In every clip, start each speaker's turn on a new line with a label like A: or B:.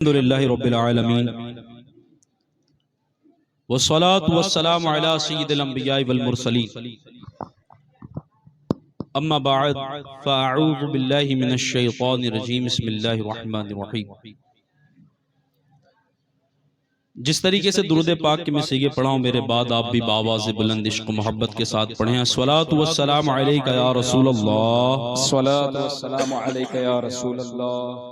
A: الحمدللہ رب العالمین والصلاة والسلام علی سید الانبیاء والمرسلین اما بعد فاعوذ باللہ من الشیطان الرجیم بسم اللہ الرحمن الرحیم۔ جس طریقے سے درود پاک کے میں سیگے پڑھا ہوں میرے بعد آپ بھی بآواز بلند عشق و محبت کے ساتھ پڑھیں۔ الصلاة والسلام علیک یا رسول اللہ،
B: الصلاة والسلام علیک یا رسول اللہ،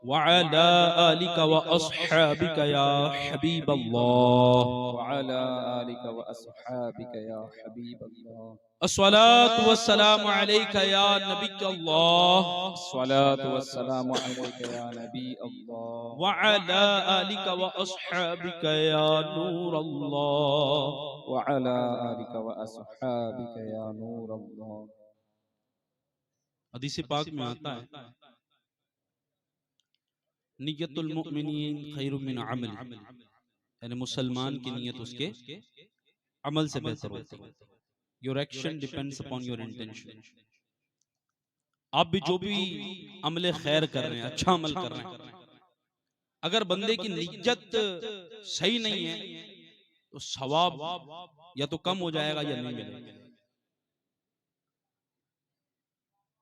A: وعلى آلك وأصحابك يا حبيب الله،
B: وعلى آلك وأصحابك يا حبيب الله،
A: الصلاة والسلام عليك يا نبي الله،
B: الصلاة والسلام عليك يا نبي الله،
A: وعلى آلك وأصحابك يا نور الله،
B: وعلى آلك وأصحابك يا نور الله۔
A: حدیث پاک میں آتا ہے نیت المؤمنین خیر من عمل، یعنی مسلمان کی نیت اس کے عمل سے بہتر ہوتی ہے۔ Your action depends upon your intention۔ آپ بھی جو بھی عمل خیر کر رہے ہیں، اچھا عمل کر رہے ہیں، اگر بندے کی نیت صحیح نہیں ہے تو ثواب یا تو کم ہو جائے گا یا نہیں ملے گا۔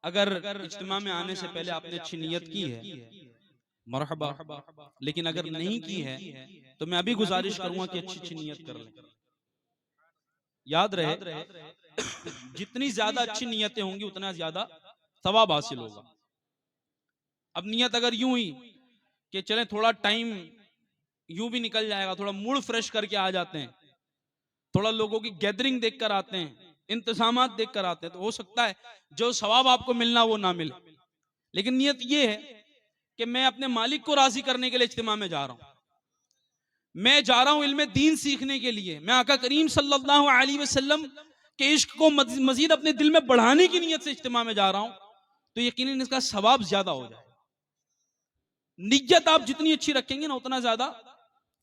A: اگر اجتماع میں آنے سے پہلے آپ نے اچھی نیت کی ہے مرحبا، لیکن اگر نہیں کی ہے تو میں ابھی گزارش کروں گا کہ اچھی نیت کر لیں۔ یاد رہے جتنی زیادہ اچھی نیتیں ہوں گی اتنا زیادہ ثواب حاصل ہوگا۔ اب نیت اگر یوں ہی کہ چلیں تھوڑا ٹائم یوں بھی نکل جائے گا، تھوڑا موڈ فریش کر کے آ جاتے ہیں، تھوڑا لوگوں کی گیدرنگ دیکھ کر آتے ہیں، انتظامات دیکھ کر آتے ہیں، تو ہو سکتا ہے جو ثواب آپ کو ملنا وہ نہ ملے۔ لیکن نیت یہ ہے کہ میں اپنے مالک کو راضی کرنے کے لیے اجتماع میں جا رہا ہوں، میں جا رہا ہوں علم دین سیکھنے کے لیے، میں آقا کریم صلی اللہ علیہ وسلم کے عشق کو مزید اپنے دل میں بڑھانے کی نیت سے اجتماع میں جا رہا ہوں، تو یقیناً اس کا ثواب زیادہ ہو جائے۔ نیت آپ جتنی اچھی رکھیں گے نا اتنا زیادہ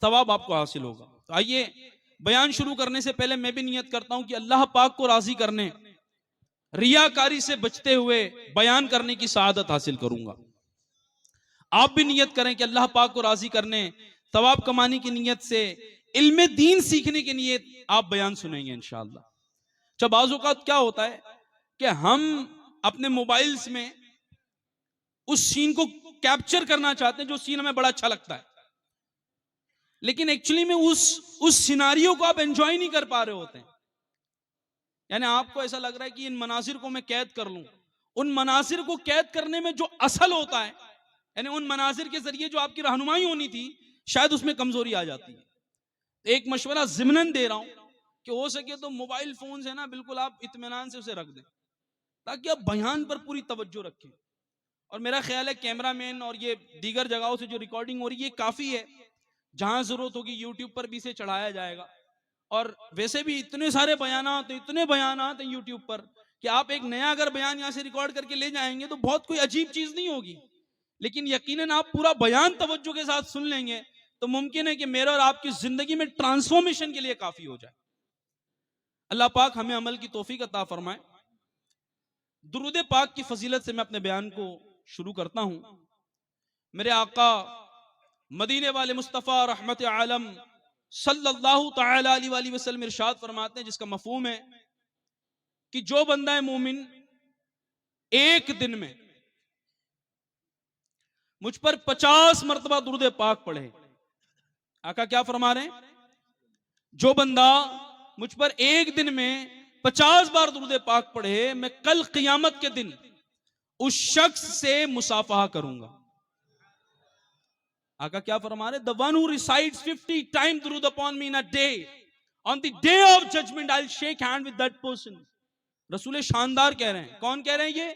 A: ثواب آپ کو حاصل ہوگا۔ تو آئیے بیان شروع کرنے سے پہلے میں بھی نیت کرتا ہوں کہ اللہ پاک کو راضی کرنے، ریاکاری سے بچتے ہوئے بیان کرنے کی سعادت حاصل کروں گا۔ آپ بھی نیت کریں کہ اللہ پاک کو راضی کرنے، ثواب کمانے کی نیت سے، علم دین سیکھنے کی نیت آپ بیان سنیں گے انشاءاللہ۔ جب بعض اوقات کیا ہوتا ہے کہ ہم اپنے موبائلز میں اس سین کو کیپچر کرنا چاہتے ہیں جو سین ہمیں بڑا اچھا لگتا ہے، لیکن ایکچولی میں اس سیناریو کو آپ انجوائے نہیں کر پا رہے ہوتے ہیں۔ یعنی آپ کو ایسا لگ رہا ہے کہ ان مناظر کو میں قید کر لوں، ان مناظر کو قید کرنے میں جو اصل ہوتا ہے، یعنی ان مناظر کے ذریعے جو آپ کی رہنمائی ہونی تھی، شاید اس میں کمزوری آ جاتی ہے۔ ایک مشورہ ضمناً دے رہا ہوں کہ ہو سکے تو موبائل فونز ہے نا بالکل آپ اطمینان سے اسے رکھ دیں، تاکہ آپ بیان پر پوری توجہ رکھیں۔ اور میرا خیال ہے کیمرہ مین اور یہ دیگر جگہوں سے جو ریکارڈنگ ہو رہی ہے یہ کافی ہے، جہاں ضرورت ہوگی یوٹیوب پر بھی اسے چڑھایا جائے گا۔ اور ویسے بھی اتنے سارے بیانات ہیں یوٹیوب پر کہ آپ ایک نیا اگر بیان یہاں سے ریکارڈ کر کے لے جائیں گے تو بہت کوئی عجیب چیز نہیں ہوگی، لیکن یقیناً آپ پورا بیان توجہ کے ساتھ سن لیں گے تو ممکن ہے کہ میرا اور آپ کی زندگی میں ٹرانسفارمیشن کے لیے کافی ہو جائے۔ اللہ پاک ہمیں عمل کی توفیق عطا فرمائے۔ درود پاک کی فضیلت سے میں اپنے بیان کو شروع کرتا ہوں۔ میرے آقا مدینے والے مصطفیٰ رحمت عالم صلی اللہ تعالی علیہ وآلہ وسلم ارشاد فرماتے ہیں، جس کا مفہوم ہے کہ جو بندہ مومن ایک دن میں مجھ پر 50 مرتبہ درود پاک پڑھے، آقا کیا فرما رہے ہیں؟ جو بندہ مجھ پر ایک دن میں 50 بار درود پاک پڑھے، میں کل قیامت کے دن اس شخص سے مصافحہ کروں گا۔ آقا کیا فرما رہے ہیں؟ The one who recites 50 times درود upon me in a day, on the day of judgment I'll shake hand with that person۔ رسول شاندار کہہ رہے ہیں، کون کہہ رہے ہیں؟ یہ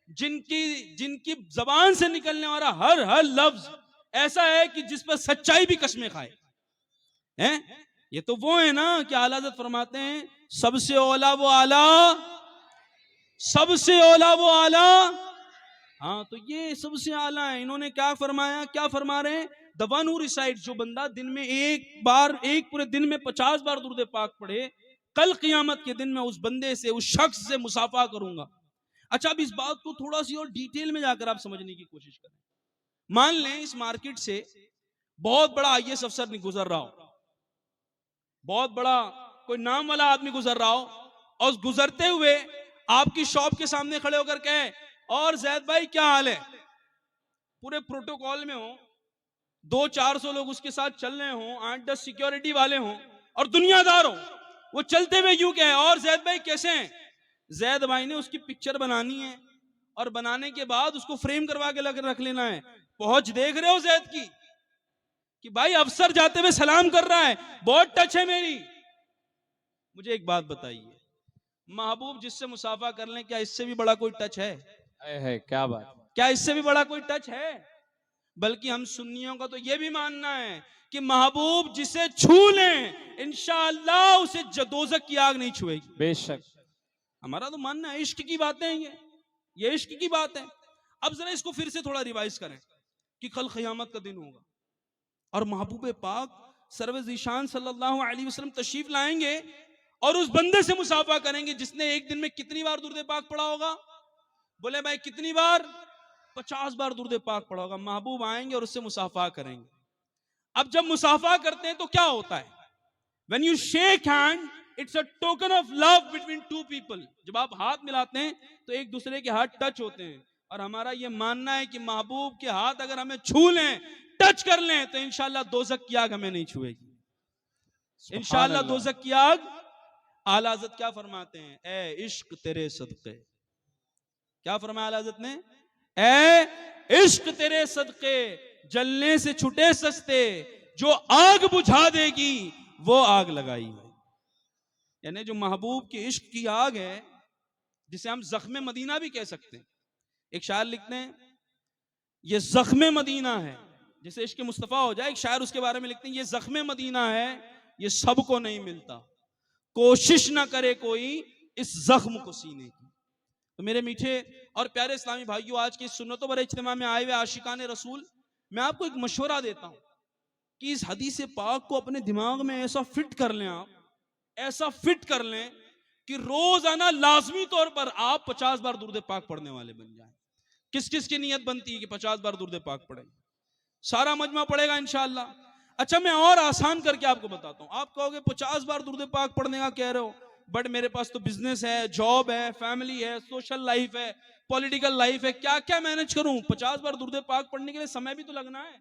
A: جن کی زبان سے نکلنے والا ہر لفظ ایسا ہے کہ جس پر سچائی بھی قسمیں کھائے۔ یہ تو وہ ہے نا کہ اعلیٰ حضرت فرماتے ہیں سب سے اولا وہ اعلیٰ، سب سے اولا وہ اعلیٰ۔ ہاں تو یہ سب سے اعلیٰ ہیں۔ انہوں نے کیا فرمایا؟ کیا فرما رہے ہیں؟ the one who recites، جو بندہ دن میں ایک پورے دن میں 50 بار درود پاک پڑھے، کل قیامت کے دن میں اس بندے سے، اس شخص سے مصافحہ کروں گا۔ اچھا اب اس بات کو تھوڑا سی اور ڈیٹیل میں جا کر آپ سمجھنے کی کوشش کریں۔ مان لیں اس مارکیٹ سے بہت بڑا IAS افسر نہیں گزر رہا ہو, بہت بڑا کوئی نام والا آدمی گزر رہا ہو, اور گزرتے ہوئے آپ کی شاپ کے سامنے کھڑے ہو کر کہے اور زید بھائی کیا حال ہے, پورے پروٹوکول میں ہوں, 200-400 لوگ اس کے ساتھ چل رہے ہوں, 8-10 سیکیورٹی والے ہوں اور دنیا دار ہوں, وہ چلتے ہوئے یوں کہے اور زید بھائی کیسے ہیں. زید بھائی نے اس کی پکچر بنانی ہے اور بنانے کے بعد اس کو فریم کروا کے رکھ لینا ہے. پہنچ دیکھ رہے ہو زید کی کہ بھائی افسر جاتے ہوئے سلام کر رہا ہے, بہت ٹچ ہے میری. مجھے ایک بات بتائیے, محبوب جس سے مصافحہ کر لیں, کیا اس سے بھی بڑا کوئی ٹچ ہے؟
B: کیا بات.
A: کیا اس سے بھی بڑا کوئی ٹچ ہے؟ بلکہ ہم سنیوں کا تو یہ بھی ماننا ہے کہ محبوب جسے چھو لیں انشاءاللہ اسے دوزخ کی آگ نہیں چھوئے گی.
B: بے شک.
A: ہمارا تو ماننا ہے, عشق کی باتیں ہیں یہ عشق کی بات ہے. اب ذرا اس کو پھر سے تھوڑا ریوائز کریں کہ کل قیامت کا دن ہوگا اور محبوب پاک سرور ذیشان صلی اللہ علیہ وسلم تشریف لائیں گے اور اس بندے سے مصافحہ کریں گے جس نے ایک دن میں کتنی بار درود پاک پڑھا ہوگا. بولے بھائی کتنی بار؟ 50 بار درود پاک پڑھا ہوگا. محبوب آئیں گے اور اس سے مصافحہ کریں گے. اب جب مصافحہ کرتے ہیں تو کیا ہوتا ہے؟ when you shake hand it's a token of love between two people. جب آپ ہاتھ ملاتے ہیں تو ایک دوسرے کے ہاتھ ٹچ ہوتے ہیں, اور ہمارا یہ ماننا ہے کہ محبوب کے ہاتھ اگر ہمیں چھو لیں, ٹچ کر لیں, تو انشاءاللہ دوزخ کی آگ ہمیں نہیں چھوئے گی. انشاءاللہ دوزخ کی آگ. اعلیٰ حضرت کیا فرماتے ہیں؟ اے عشق تیرے صدقے. کیا فرمایا اعلیٰ حضرت نے؟ اے عشق تیرے صدقے جلنے سے چھٹے سستے, جو آگ بجھا دے گی وہ آگ لگائی ہے. یعنی جو محبوب کی عشق کی آگ ہے, جسے ہم زخم مدینہ بھی کہہ سکتے ہیں. ایک شاعر لکھتے ہیں یہ زخم مدینہ ہے, جسے عشق مصطفیٰ ہو جائے. ایک شاعر اس کے بارے میں لکھتے ہیں یہ زخم مدینہ ہے, یہ سب کو نہیں ملتا, کوشش نہ کرے کوئی اس زخم کو سینے کی. تو میرے میٹھے اور پیارے اسلامی بھائیوں, آج کے سنتوں پر اجتماع میں آئے ہوئے عاشقان رسول, میں آپ کو ایک مشورہ دیتا ہوں کہ اس حدیث پاک کو اپنے دماغ میں ایسا فٹ کر لیں, آپ ایسا فٹ کر لیں کہ روزانہ لازمی طور پر آپ 50 بار درود پاک پڑھنے والے بن جائیں. کس کس کی نیت بنتی ہے کہ 50 بار درود پاک پڑھیں؟ سارا مجمع پڑھے گا انشاءاللہ. اچھا میں اور آسان کر کے آپ کو بتاتا ہوں. آپ کہو گے 50 بار درود پاک پڑھنے کا کہہ رہے ہو, بٹ میرے پاس تو بزنس ہے, جاب ہے, فیملی ہے, سوشل لائف ہے, پولیٹیکل لائف ہے, کیا کیا مینج کروں؟ 50 بار درود پاک پڑھنے کے لیے سمے بھی تو لگنا ہے.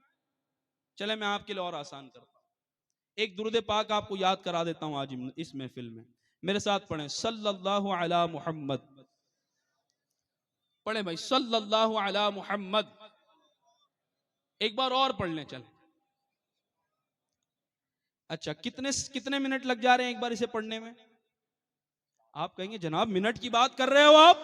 A: چلے میں آپ کے لیے اور آسان کرتا ہوں. ایک درود پاک آپ کو یاد کرا دیتا ہوں آج اس محفل میں. میرے ساتھ پڑھیں صلی اللہ علی محمد. پڑھیں بھائی صلی اللہ علی محمد. ایک بار اور پڑھ لیں. چلیں اچھا کتنے منٹ لگ جا رہے ہیں ایک بار اسے پڑھنے میں؟ آپ کہیں گے جناب منٹ کی بات کر رہے ہو آپ,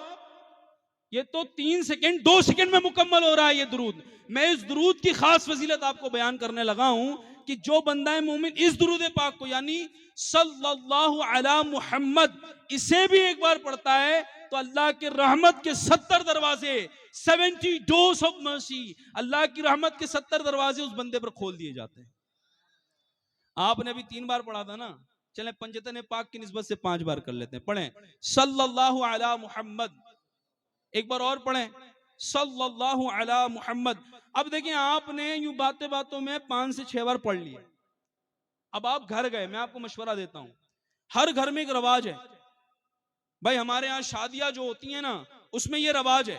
A: یہ تو 3 سیکنڈ 2 سیکنڈ میں مکمل ہو رہا ہے یہ درود. میں اس درود کی خاص فضیلت آپ کو بیان کرنے لگا ہوں کہ جو بندہ مومن اس درود پاک کو یعنی صلی اللہ علی محمد اسے بھی ایک بار پڑھتا ہے تو اللہ کے رحمت کے 70 دروازے 70 doors of mercy, اللہ کی رحمت کے 70 دروازے اس بندے پر کھول دیے جاتے ہیں. آپ نے ابھی 3 بار پڑھا تھا نا, چلیں پنجتن پاک کی نسبت سے 5 بار کر لیتے ہیں. پڑھیں صلی اللہ علی محمد. ایک بار اور پڑھیں صلی اللہ علی محمد. اب دیکھیں آپ نے یوں باتوں میں 5 سے 6 بار پڑھ لیا. اب آپ گھر گئے, میں آپ کو مشورہ دیتا ہوں, ہر گھر میں ایک رواج ہے بھائی. ہمارے ہاں شادیاں جو ہوتی ہیں نا اس میں یہ رواج ہے.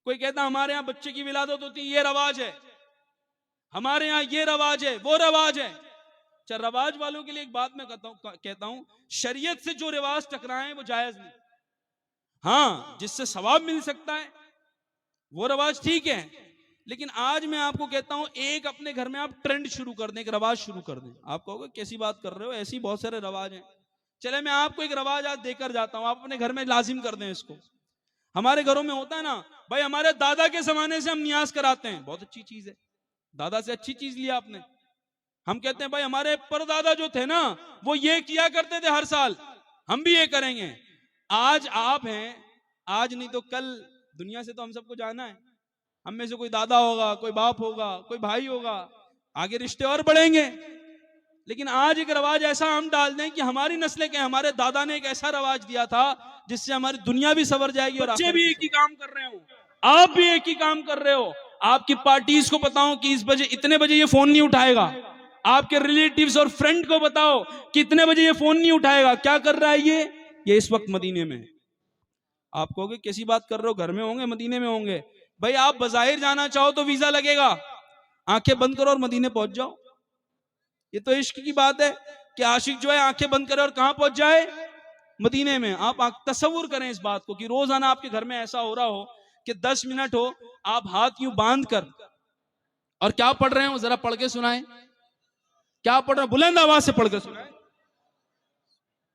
A: کوئی کہتا ہمارے ہاں بچے کی ولادت ہوتی ہے, یہ رواج ہے. ہمارے ہاں یہ رواج ہے, وہ رواج ہے. اچھا رواج والوں کے لیے ایک بات میں کہتا ہوں, شریعت سے جو رواج ٹکرائیں وہ جائز نہیں. ہاں جس سے ثواب مل سکتا ہے وہ رواج ٹھیک ہے, لیکن آج میں آپ کو کہتا ہوں ایک اپنے گھر میں آپ ٹرینڈ شروع کر دیں, ایک رواج شروع کر دیں. آپ کہو گے کیسی بات کر رہے ہو, ایسی بہت سارے رواج ہیں. چلے میں آپ کو ایک رواج آج دے کر جاتا ہوں, آپ اپنے گھر میں لازم کر دیں اس کو. ہمارے گھروں میں ہوتا ہے نا بھائی, ہمارے دادا کے زمانے سے ہم نیاز کراتے ہیں, بہت اچھی چیز ہے, دادا سے اچھی چیز لیا آپ نے. ہم کہتے ہیں بھائی ہمارے پردادا جو تھے نا وہ یہ کیا کرتے تھے ہر سال, ہم بھی یہ کریں گے. آج آپ ہیں, آج نہیں تو کل دنیا سے تو ہم سب کو جانا ہے. ہم میں سے کوئی دادا ہوگا, کوئی باپ ہوگا, کوئی بھائی ہوگا, آگے رشتے اور بڑھیں گے. لیکن آج ایک رواج ایسا ہم ڈال دیں کہ ہماری نسلیں کہ ہمارے دادا نے ایک ایسا رواج دیا تھا جس سے ہماری دنیا بھی سنور جائے گی, اور بچے بھی ایک ہی کام کر رہے ہوں, آپ بھی ایک ہی کام کر رہے ہو, آپ کی پارٹیز کو بتاؤ کہ اس بجے اتنے بجے یہ فون نہیں اٹھائے گا، آپ کے ریلیٹیوز اور فرینڈ کو بتاؤ کہ اتنے بجے یہ فون نہیں اٹھائے گا. کیا کر رہا ہے یہ اس وقت مدینے میں ہے. آپ کہو گے کیسی بات کر رہے ہو، گھر میں ہوں گے مدینے میں ہوں گے. بھائی آپ بظاہر جانا چاہو تو ویزا لگے گا، آنکھیں بند کرو اور مدینے پہنچ جاؤ. یہ تو عشق کی بات ہے کہ عاشق جو ہے آنکھیں بند کرے اور کہاں پہنچ جائے، مدینے میں. آپ تصور کریں اس بات کو کہ روزانہ آپ کے گھر میں ایسا ہو رہا ہو کہ 10 منٹ ہو آپ ہاتھ یوں باندھ کر اور کیا پڑھ رہے ہیں، ذرا پڑھ کے سنائیں. کیا پڑھ رہے ہیں، بلند آواز سے پڑھ کے سنائیں.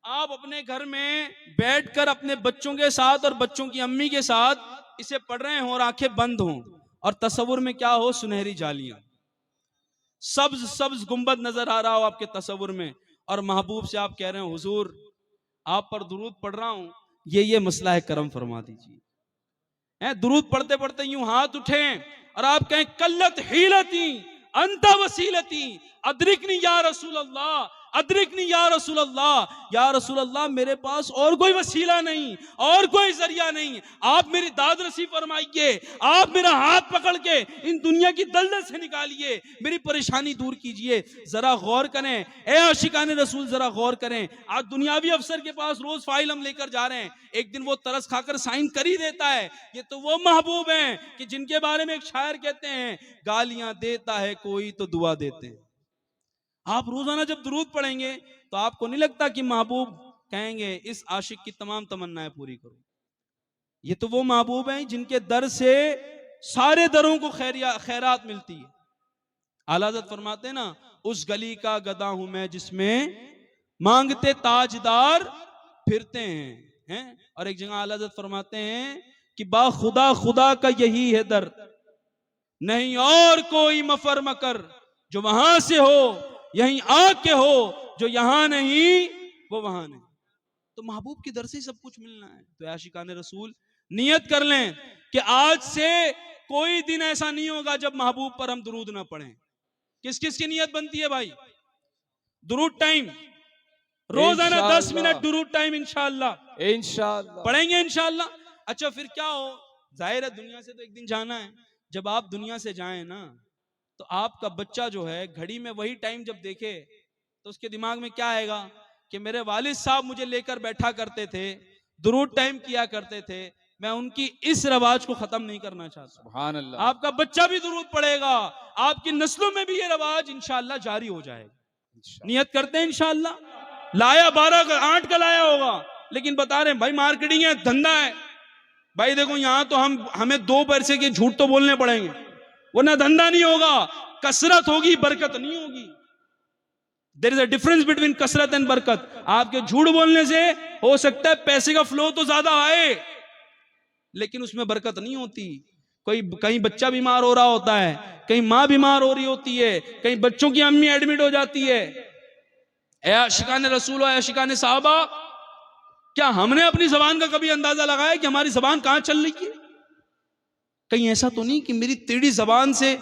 A: آپ اپنے گھر میں بیٹھ کر اپنے بچوں کے ساتھ اور بچوں کی امی کے ساتھ اسے پڑھ رہے ہوں اور آنکھیں بند ہوں، اور تصور میں کیا ہو، سنہری جالیاں، سبز سبز گنبد نظر آ رہا ہو آپ کے تصور میں، اور محبوب سے آپ کہہ رہے ہیں حضور آپ پر درود پڑھ رہا ہوں، یہ مسئلہ ہے، کرم فرما دیجیے. درود پڑھتے پڑھتے یوں ہاتھ اٹھیں اور آپ کہیں کلت حیلتی انت وسیلتی ادرکنی یا رسول اللہ، ادرکنی یا رسول اللہ. یا رسول اللہ میرے پاس اور کوئی وسیلہ نہیں، اور کوئی ذریعہ نہیں، آپ میری داد رسی فرمائیے، آپ میرا ہاتھ پکڑ کے ان دنیا کی دلدل سے نکالیے، میری پریشانی دور کیجئے. ذرا غور کریں اے عاشقان رسول، ذرا غور کریں. آج دنیاوی افسر کے پاس روز فائل ہم لے کر جا رہے ہیں، ایک دن وہ ترس کھا کر سائن کر ہی دیتا ہے. یہ تو وہ محبوب ہیں کہ جن کے بارے میں ایک شاعر کہتے ہیں گالیاں دیتا ہے کوئی تو دعا دیتے ہیں. آپ روزانہ جب درود پڑھیں گے تو آپ کو نہیں لگتا کہ محبوب کہیں گے اس عاشق کی تمام تمنائیں پوری کرو. یہ تو وہ محبوب ہیں جن کے در سے سارے دروں کو خیرات ملتی ہے. اعلیٰ حضرت فرماتے ہیں نا، اس گلی کا گدا ہوں میں جس میں مانگتے تاجدار پھرتے ہیں. اور ایک جگہ اعلیٰ حضرت فرماتے ہیں کہ با خدا خدا کا یہی ہے در، نہیں اور کوئی مفر مکر، جو وہاں سے ہو یہیں آ کے ہو، جو یہاں نہیں وہ وہاں نہیں. تو محبوب کی در سے سب کچھ ملنا ہے. تو عاشقان رسول نیت کر لیں کہ آج سے کوئی دن ایسا نہیں ہوگا جب محبوب پر ہم درود نہ پڑھیں. کس کس کی نیت بنتی ہے بھائی؟ درود ٹائم روزانہ 10 منٹ درود ٹائم انشاءاللہ پڑھیں گے انشاءاللہ. اچھا پھر کیا ہو، ظاہر ہے دنیا سے تو ایک دن جانا ہے. جب آپ دنیا سے جائیں نا تو آپ کا بچہ جو ہے گھڑی میں وہی ٹائم جب دیکھے تو اس کے دماغ میں کیا آئے گا کہ میرے والد صاحب مجھے لے کر بیٹھا کرتے تھے، درود ٹائم کیا کرتے تھے، میں ان کی اس رواج کو ختم نہیں کرنا چاہتا.
B: سبحان اللہ.
A: آپ کا بچہ بھی درود پڑھے گا، آپ کی نسلوں میں بھی یہ رواج انشاءاللہ جاری ہو جائے گا. نیت کرتے ہیں انشاءاللہ. لایا 8 کا لایا ہوگا، لیکن بتا رہے ہیں بھائی مارکیٹنگ ہے، دھندا ہے. بھائی دیکھو یہاں تو ہمیں 2 پیسے کے جھوٹ تو بولنے پڑیں گے، ورنہ دھندا نہیں ہوگا. کثرت ہوگی، برکت نہیں ہوگی. There is a difference between کثرت and برکت. آپ کے جھوٹ بولنے سے ہو سکتا ہے پیسے کا فلو تو زیادہ آئے لیکن اس میں برکت نہیں ہوتی. کہیں بچہ بیمار ہو رہا ہوتا ہے، کہیں ماں بیمار ہو رہی ہوتی ہے، کہیں بچوں کی امی ایڈمٹ ہو جاتی ہے. اے عاشقان رسول و عاشقان صحابہ، کیا ہم نے اپنی زبان کا کبھی اندازہ لگایا کہ ہماری زبان کہاں چل رہی ہے؟ کہیں ایسا تو نہیں کہ میری ٹیڑھی زبان سے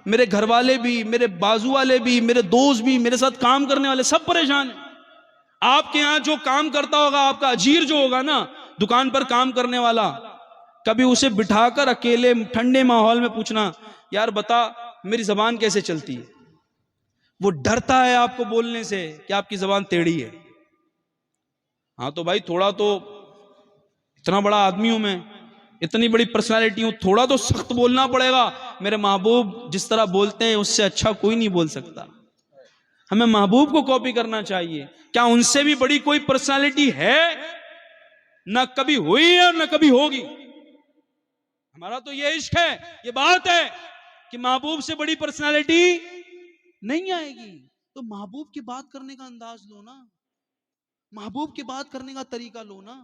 A: میرے گھر والے بھی، میرے بازو والے بھی، میرے دوست بھی، میرے ساتھ کام کرنے والے سب پریشان ہیں. آپ کے ہاں جو کام کرتا ہوگا، آپ کا اجیر جو ہوگا نا، دکان پر کام کرنے والا، کبھی اسے بٹھا کر اکیلے ٹھنڈے ماحول میں پوچھنا یار بتا میری زبان کیسے چلتی ہے. وہ ڈرتا ہے آپ کو بولنے سے کہ آپ کی زبان ٹیڑھی ہے. ہاں تو بھائی تھوڑا تو، اتنا بڑا آدمی ہوں میں، اتنی بڑی پرسنالٹی ہوں، تھوڑا تو سخت بولنا پڑے گا. میرے محبوب جس طرح بولتے ہیں اس سے اچھا کوئی نہیں بول سکتا. ہمیں محبوب کو کاپی کرنا چاہیے. کیا ان سے بھی بڑی کوئی پرسنالٹی ہے؟ نہ کبھی ہوئی ہے اور نہ کبھی ہوگی. ہمارا تو یہ عشق ہے، یہ بات ہے کہ محبوب سے بڑی پرسنالٹی نہیں آئے گی. تو محبوب کی بات کرنے کا انداز لو نا، محبوب کی بات کرنے کا طریقہ لو نا.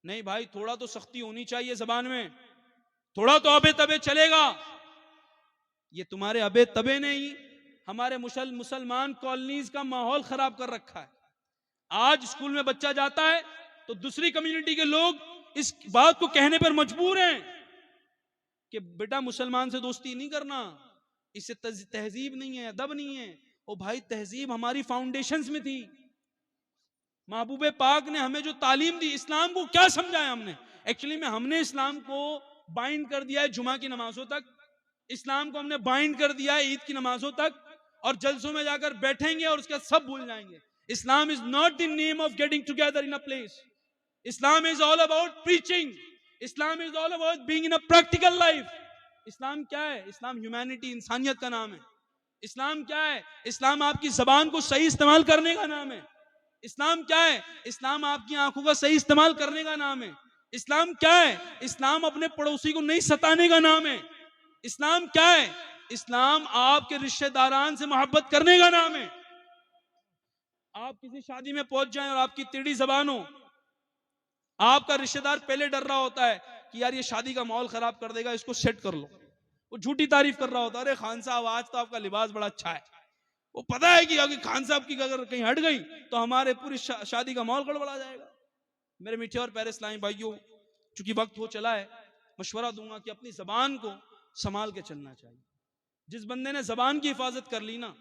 A: نہیں بھائی تھوڑا تو سختی ہونی چاہیے زبان میں، تھوڑا تو ابے تبے چلے گا. یہ تمہارے ابے تبے نہیں، ہمارے مسلمان کالونیز کا ماحول خراب کر رکھا ہے. آج اسکول میں بچہ جاتا ہے تو دوسری کمیونٹی کے لوگ اس بات کو کہنے پر مجبور ہیں کہ بیٹا مسلمان سے دوستی نہیں کرنا، اس سے تہذیب نہیں ہے، ادب نہیں ہے. او بھائی تہذیب ہماری فاؤنڈیشنز میں تھی. محبوب پاک نے ہمیں جو تعلیم دی، اسلام کو کیا سمجھایا ہم نے؟ ایکچولی میں ہم نے اسلام کو بائنڈ کر دیا ہے جمعہ کی نمازوں تک. اسلام کو ہم نے بائنڈ کر دیا ہے عید کی نمازوں تک، اور جلسوں میں جا کر بیٹھیں گے اور اس کے سب بھول جائیں گے. Islam is not the name of getting together in a place. Islam is all about preaching. Islam is all about being in a practical life. اسلام کیا ہے؟ اسلام ہیومینٹی، انسانیت کا نام ہے. اسلام کیا ہے؟ اسلام آپ کی زبان کو صحیح استعمال کرنے کا نام ہے. اسلام کیا ہے؟ اسلام آپ کی آنکھوں کا صحیح استعمال کرنے کا نام ہے. اسلام کیا ہے؟ اسلام اپنے پڑوسی کو نہیں ستانے کا نام ہے. اسلام کیا ہے؟ اسلام آپ کے رشتہ داران سے محبت کرنے کا نام ہے. آپ کسی شادی میں پہنچ جائیں اور آپ کی تیڑی زبان ہو، آپ کا رشتہ دار پہلے ڈر رہا ہوتا ہے کہ یار یہ شادی کا ماحول خراب کر دے گا، اس کو سیٹ کر لو. وہ جھوٹی تعریف کر رہا ہوتا ہے، ارے خان صاحب آج تو آپ کا لباس بڑا اچھا ہے. وہ پتا ہے کہ اگر خان صاحب کی اگر کہیں ہٹ گئی تو ہمارے پوری شادی کا ماحول گڑبڑا جائے گا. میرے میٹھے اور پیارے اسلامی بھائیوں، چونکہ وقت ہو چلا ہے، مشورہ دوں گا کہ اپنی زبان کو سنبھال کے چلنا چاہیے. جس بندے نے زبان کی حفاظت کر لی نا،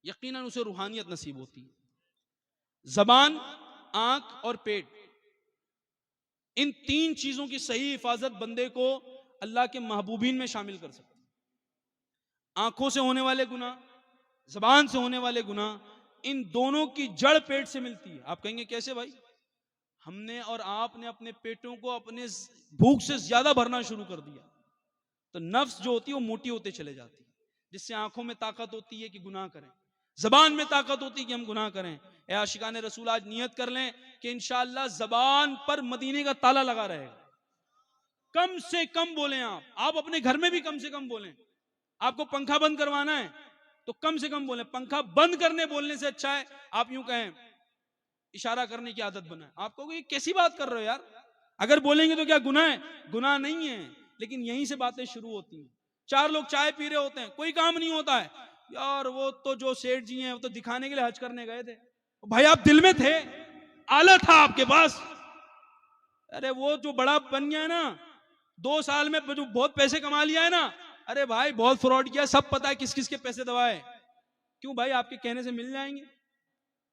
A: یقیناً اسے روحانیت نصیب ہوتی ہے. زبان، آنکھ اور پیٹ، ان تین چیزوں کی صحیح حفاظت بندے کو اللہ کے محبوبین میں شامل کر سکتی ہے. آنکھوں سے ہونے والے گناہ، زبان سے ہونے والے گناہ، ان دونوں کی جڑ پیٹ سے ملتی ہے. آپ کہیں گے کیسے بھائی؟ ہم نے اور آپ نے اپنے پیٹوں کو اپنے بھوک سے زیادہ بھرنا شروع کر دیا تو نفس جو ہوتی ہے وہ موٹی ہوتے چلے جاتی ہے، جس سے آنکھوں میں طاقت ہوتی ہے کہ گناہ کریں، زبان میں طاقت ہوتی ہے کہ ہم گناہ کریں. اے عاشقان رسول، آج نیت کر لیں کہ انشاءاللہ زبان پر مدینے کا تالا لگا رہے گا. کم سے کم بولیں. آپ اپنے گھر میں بھی کم سے کم بولیں. آپ کو پنکھا بند کروانا ہے تو کم سے کم بولیں. پنکھا بند کرنے بولنے سے اچھا ہے آپ یوں کہیں اشارہ کرنے کی عادت بنائیں. آپ کو یہ کیسی بات کر رہے ہو یار؟ اگر بولیں گے تو کیا گناہ ہے؟ گناہ نہیں ہے، لیکن یہیں سے باتیں شروع ہوتی ہیں. چار لوگ چائے پی رہے ہوتے ہیں، کوئی کام نہیں ہوتا ہے. یار وہ تو جو سیٹھ جی ہیں وہ تو دکھانے کے لیے حج کرنے گئے تھے. بھائی آپ دل میں تھے، آلہ تھا آپ کے پاس. ارے وہ جو بڑا بن گیا ہے نا، 2 سال میں جو بہت پیسے کما لیا ہے نا، ارے بھائی بہت فراڈ کیا، سب پتا ہے کس کس کے پیسے دبائے. کیوں بھائی؟ آپ کے کہنے سے مل جائیں گے.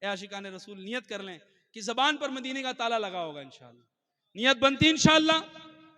A: اے عاشقان رسول، نیت کر لیں کہ زبان پر مدینے کا تالا لگا ہوگا انشاءاللہ. نیت بنتی انشاءاللہ.